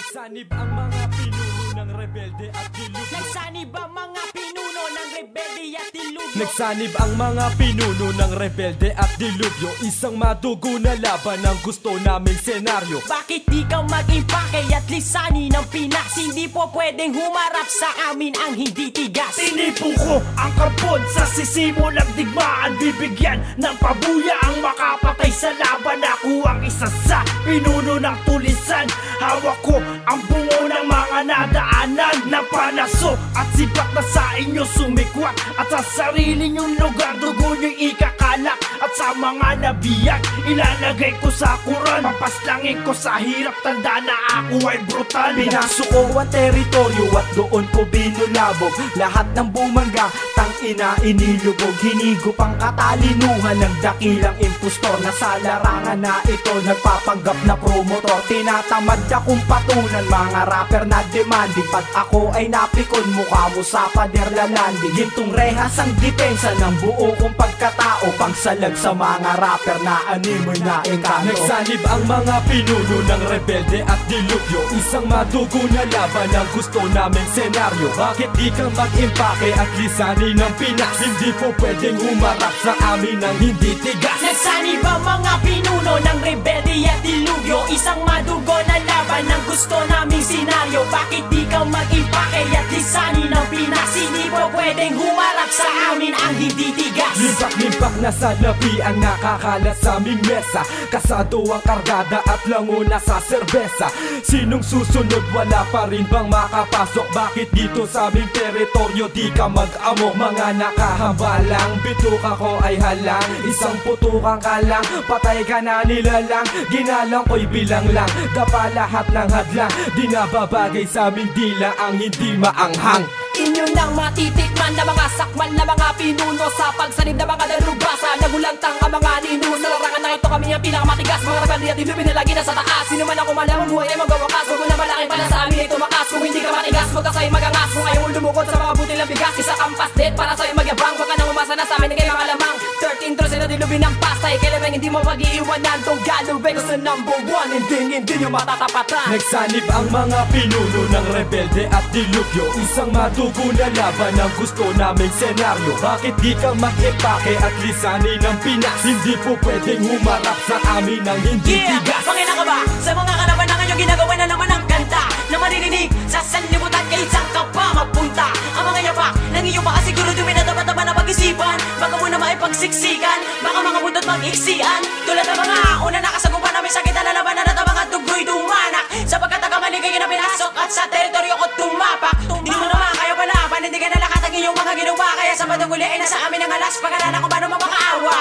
Nagsanib ang mga pinuno ng rebelde at dilubyo. Nagsanib ang mga pinuno ng rebelde at dilubyo. Nagsanib ang mga pinuno ng rebelde at dilubyo. Isang madugo na laban ang gusto naming senaryo. Bakit di ka mag-impake at lisanin ng Pinas? Hindi po pwedeng humarap sa amin ang hindi tigas. Tinipong ko ang karbon sa sisimulang digmaan. Bibigyan ng pabuya ang makapatay sa laban. Ako ang isa sa pinuno ng tulisan. Hawak ko ang bungo ng mga nadaanan ng panaso at sipat na sa inyo sumikwat. At sa sarili nyong lugar dugo nyo'y ikakalak. At sa mga nabiyag ilalagay ko sa Quran. Papaslangin ko sa hirap, tanda na ako ay brutal. Pinasok ko ang teritoryo at doon ko binulabog lahat ng bumangga, tangina inilubog. Hinigop ang katalinuhan ng dakilang impostor na sa larangan na ito nagpapanggap na promotor. Tinatamad akong patunan mga rapper na demanding. Pag ako ay napikon, mukha mo sa pader lalanding. Gintong rehas ang depensa ng buo kong pagkatao, pangsalag sa mga rapper na animoy na engkanto. Nagsanib ang mga pinuno ng rebelde at dilubyo. Isang madugo na laban ang gusto naming senaryo. Bakit di ka mag-impake at lisanin ng Pinas? Hindi po pwedeng humarap sa amin ng hindi tigas. Nagsanib ang mga pinuno ng rebelde at dilubyo. Isang madugo na laban ang gusto naming senaryo. Bakit di ka mag-impake at lisanin ng Pinas? Hindi po pwedeng humarap sa amin ang hindi tigas. Limpak-limpak na sa labi ang nakakalat sa aming mesa. Kasado ang kargada at lango na sa serbesa. Sinong susunod? Wala pa rin bang makapasok? Bakit dito sa aming teritoryo di ka mag-amok? Mga nakahambalang bituka ko ay halang. Isang putukan ka lang, patay ka na nilalang. Ginalang ko'y bilang lang, dapa lahat ng hadlang. Di nababagay sa aming dila ang hindi maanghang. Inyo nang matitikman na mga sakmal na mga pinuno sa pagsanib na mga darubasa. Nagulantang ang mga ninuno sa larangan na ito, kami ang pinakamatigas. Mga rebelde at dilubyo na lagi na sa taas. Sino man ako malamang buhay ay magawakas. Huwag mo na malaki pala sa amin ay tumakas. Kung hindi ka matigas, huwag ka sa'yo magangas. Kung ayaw mong lumukod sa mga butil ng bigas, isa kang pasdet para sa'yo magyabang. Huwag ka nang umasa na sa amin, kayo mga lamang 13 trose na dilubyo ng pastay. Kailangan hindi mo pag-iiwanan tong galubay ko sa number 1. Hindi nyo matatapatan. Nagsanib ang mga pinuno ng rebelde at dilubyo. Isang madugo na laban ang gusto naming senaryo. Bakit di ka mag-impake at lisanin ng Pinas? Hindi po pwedeng humarap sa amin ng hindi tigas. Pangina ka ba? Sa mga kalaban na ngayon ginagawa na naman ang kanta na maririnig sa sanlibutan, kahit saan ka pa mapunta. Ang mga yapak ng iyong baka siguro duminataba-taba na pag-isipan. Baka mo na maipagsiksikan, baka mga bundot mag-iksian. Tulad ng mga una nakasagupan namin sakit na lalaban na natabang at dugo'y dumanak. Sapagkat akamali kayo na pinasok at sa teritoryo ko tumapak. Di mo naman kayo pala, panindigan na lahat ang iyong mga ginawa. Kaya sa bandang uli ay nasa amin ang alas. Pagkarana kung paano mapakaawa.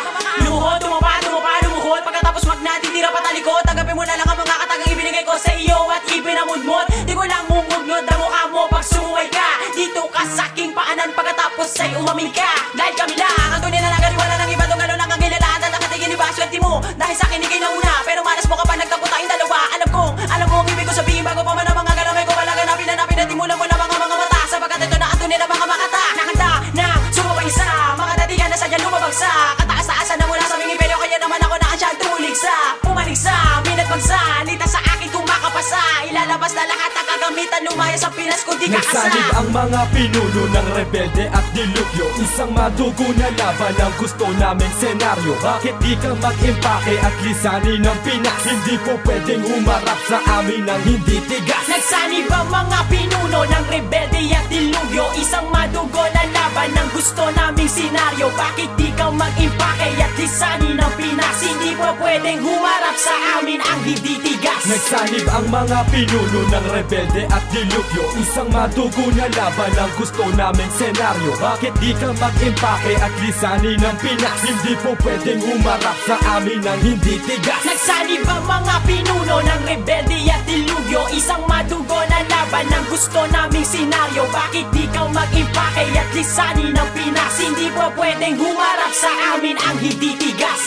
Lumuhod, lumuhod. Pagkatapos wag na titira patalikod. Tanggapin mo na lang ang mga katagang ibinigay ko sa iyo at ipinamudmod. Di ko lang mumugnod na mukha mo pag sumuway ka. Dito ka sa aking paanan pagkatapos ay umamin ka. Dahil kami lang ang tunay na nagariwala ng iba. Tong gano'n lang ang kinilaan at nakatingin iba. Swerte mo dahil sa akin ikay nauna. Pero malas mo ka pa nagtapos tayong dalawa. Alam ko ang ibig ko sabihin bago pa man ang mga galangay ko. Wala ganapin na timulan mo na mga mata. Sapagkat ito na ang tunay na mga makata. Nakanta na sumabay sa mga datigan na sadya lumabagsak. Kataas-taasan na mula sa aming imperyo. Kaya naman ako na siya tumaligsa. Pumaligsa, minat magsalita sa akin kung makapasa. Ilalabas na lahat ang kagamitan. Lumaya sa Pinas kung di ka asa. Nagsanib ang mga pinuno ng rebelde at dilubyo. Isang madugo na laban ang gusto naming senaryo. Bakit di ka mag-impake at lisanin ng Pinas? Hindi po pwedeng humarap sa amin ng hindi tigas. Nagsanib ang mga pinuno ng rebelde at dilubyo. Isang madugo na laban ang gusto naming senaryo. Bakit di ka mag-impake at lisanin ng Pinas? Hindi po pwedeng humarap sa amin ang hindi tigas. Nagsanib ang mga pinuno ng rebelde at dilubyo. Isang madugo na laban ang gusto naming senaryo. Bakit di ka mag-impake at lisanin ng Pinas? Hindi po pwedeng humarap sa amin ng hindi tigas. Nagsanib ang mga pinuno ng rebelde at dilubyo. Isang madugo na laban ang gusto naming senaryo. Bakit di ka mag-impake at lisanin ng Pinas? Hindi po pwedeng humarap sa amin ang hindi tigas.